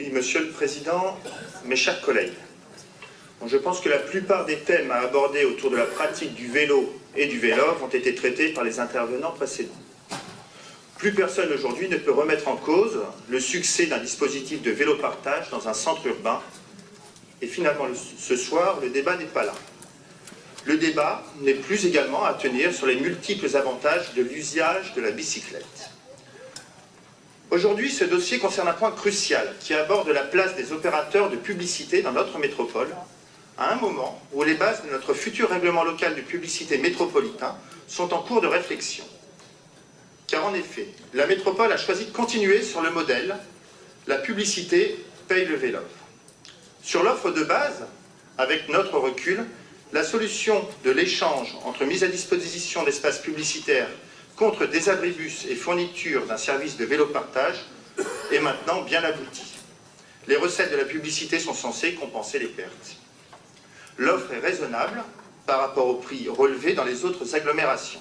Oui, Monsieur le Président, mes chers collègues, je pense que la plupart des thèmes à aborder autour de la pratique du vélo et du vélo ont été traités par les intervenants précédents. Plus personne aujourd'hui ne peut remettre en cause le succès d'un dispositif de vélo-partage dans un centre urbain. Et finalement, ce soir, le débat n'est pas là. Le débat n'est plus également à tenir sur les multiples avantages de l'usage de la bicyclette. Aujourd'hui, ce dossier concerne un point crucial qui aborde la place des opérateurs de publicité dans notre métropole, à un moment où les bases de notre futur règlement local de publicité métropolitain sont en cours de réflexion. Car en effet, la métropole a choisi de continuer sur le modèle « la publicité paye le vélo ». Sur l'offre de base, avec notre recul, la solution de l'échange entre mise à disposition d'espaces publicitaires contre des abribus et fourniture d'un service de vélo-partage est maintenant bien aboutie. Les recettes de la publicité sont censées compenser les pertes. L'offre est raisonnable par rapport au prix relevé dans les autres agglomérations.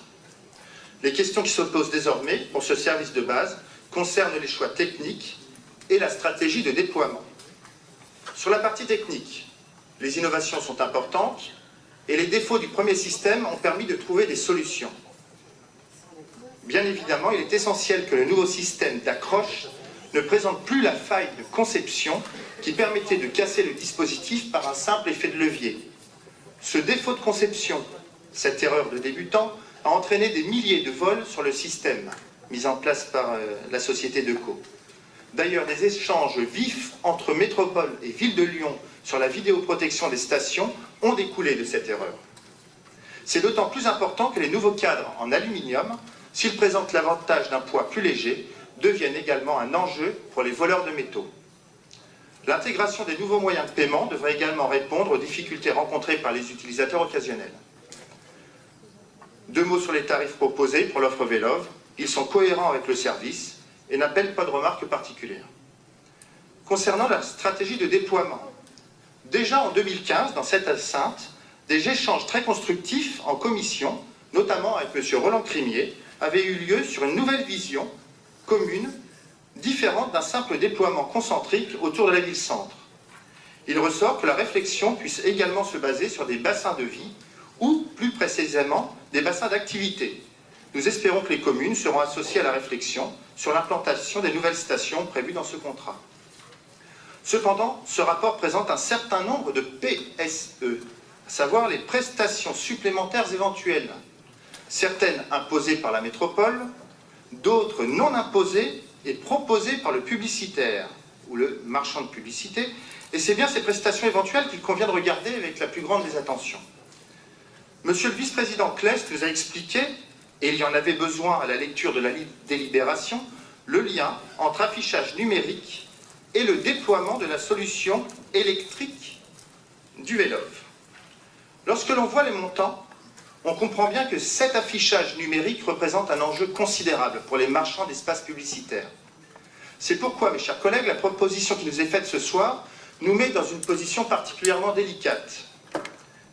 Les questions qui se posent désormais pour ce service de base concernent les choix techniques et la stratégie de déploiement. Sur la partie technique, les innovations sont importantes et les défauts du premier système ont permis de trouver des solutions. Bien évidemment, il est essentiel que le nouveau système d'accroche ne présente plus la faille de conception qui permettait de casser le dispositif par un simple effet de levier. Ce défaut de conception, cette erreur de débutant, a entraîné des milliers de vols sur le système mis en place par la société Deco. D'ailleurs, des échanges vifs entre Métropole et Ville de Lyon sur la vidéoprotection des stations ont découlé de cette erreur. C'est d'autant plus important que les nouveaux cadres en aluminium, s'ils présentent l'avantage d'un poids plus léger, deviennent également un enjeu pour les voleurs de métaux. L'intégration des nouveaux moyens de paiement devrait également répondre aux difficultés rencontrées par les utilisateurs occasionnels. Deux mots sur les tarifs proposés pour l'offre Vélov. Ils sont cohérents avec le service et n'appellent pas de remarques particulières. Concernant la stratégie de déploiement, déjà en 2015, dans cette enceinte, des échanges très constructifs en commission, notamment avec M. Roland Crimier, avaient eu lieu sur une nouvelle vision commune, différente d'un simple déploiement concentrique autour de la ville-centre. Il ressort que la réflexion puisse également se baser sur des bassins de vie ou, plus précisément, des bassins d'activité. Nous espérons que les communes seront associées à la réflexion sur l'implantation des nouvelles stations prévues dans ce contrat. Cependant, ce rapport présente un certain nombre de PSE, à savoir les prestations supplémentaires éventuelles, certaines imposées par la métropole, d'autres non imposées et proposées par le publicitaire ou le marchand de publicité, et c'est bien ces prestations éventuelles qu'il convient de regarder avec la plus grande des attentions. Monsieur le vice-président Klest nous a expliqué, et il y en avait besoin à la lecture de la délibération, le lien entre affichage numérique et le déploiement de la solution électrique du Vélov. Lorsque l'on voit les montants, on comprend bien que cet affichage numérique représente un enjeu considérable pour les marchands d'espaces publicitaires. C'est pourquoi, mes chers collègues, la proposition qui nous est faite ce soir nous met dans une position particulièrement délicate.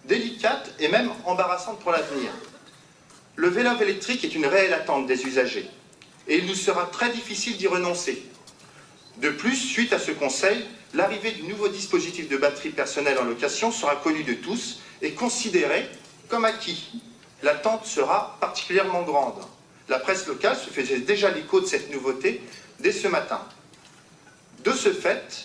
Délicate et même embarrassante pour l'avenir. Le vélo électrique est une réelle attente des usagers et il nous sera très difficile d'y renoncer. De plus, suite à ce conseil, l'arrivée du nouveau dispositif de batterie personnelle en location sera connue de tous et considérée comme acquis. L'attente sera particulièrement grande. La presse locale se faisait déjà l'écho de cette nouveauté dès ce matin. De ce fait,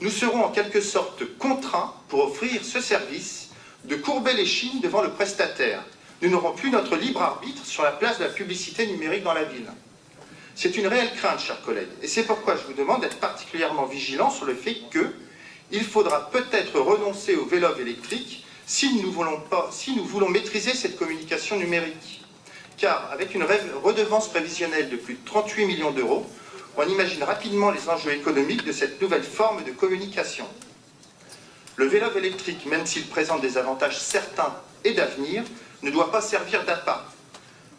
nous serons en quelque sorte contraints, pour offrir ce service, de courber l'échine devant le prestataire. Nous n'aurons plus notre libre arbitre sur la place de la publicité numérique dans la ville. C'est une réelle crainte, chers collègues, et c'est pourquoi je vous demande d'être particulièrement vigilants sur le fait qu'il faudra peut-être renoncer au vélo électrique si nous voulons maîtriser cette communication numérique. Car avec une redevance prévisionnelle de plus de 38 millions d'euros, on imagine rapidement les enjeux économiques de cette nouvelle forme de communication. Le vélo électrique, même s'il présente des avantages certains et d'avenir, ne doit pas servir d'appât.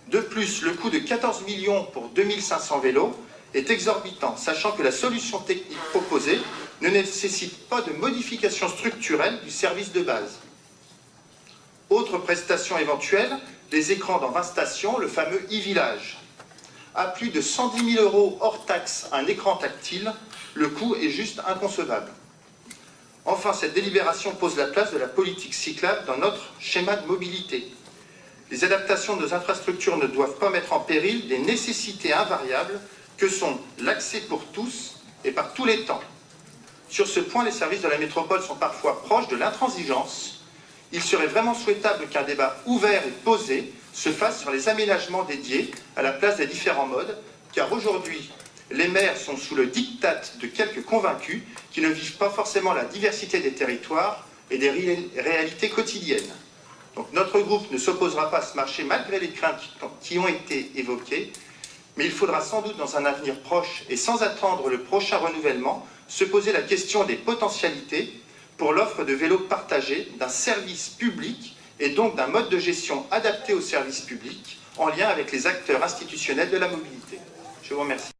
De plus, le coût de 14 millions pour 2500 vélos est exorbitant, sachant que la solution technique proposée ne nécessite pas de modification structurelle du service de base. Autre prestation éventuelle, les écrans dans 20 stations, le fameux e-village. À plus de 110 000 € hors taxe un écran tactile, Le coût est juste inconcevable. Enfin, cette délibération pose la place de la politique cyclable dans notre schéma de mobilité. Les adaptations de nos infrastructures ne doivent pas mettre en péril des nécessités invariables que sont l'accès pour tous et par tous les temps. Sur ce point, les services de la métropole sont parfois proches de l'intransigeance. Il serait vraiment souhaitable qu'un débat ouvert et posé se fasse sur les aménagements dédiés à la place des différents modes, car aujourd'hui, les maires sont sous le diktat de quelques convaincus qui ne vivent pas forcément la diversité des territoires et des réalités quotidiennes. Donc notre groupe ne s'opposera pas à ce marché malgré les craintes qui ont été évoquées, mais il faudra sans doute dans un avenir proche et sans attendre le prochain renouvellement se poser la question des potentialités pour l'offre de vélos partagés, d'un service public et donc d'un mode de gestion adapté au service public en lien avec les acteurs institutionnels de la mobilité. Je vous remercie.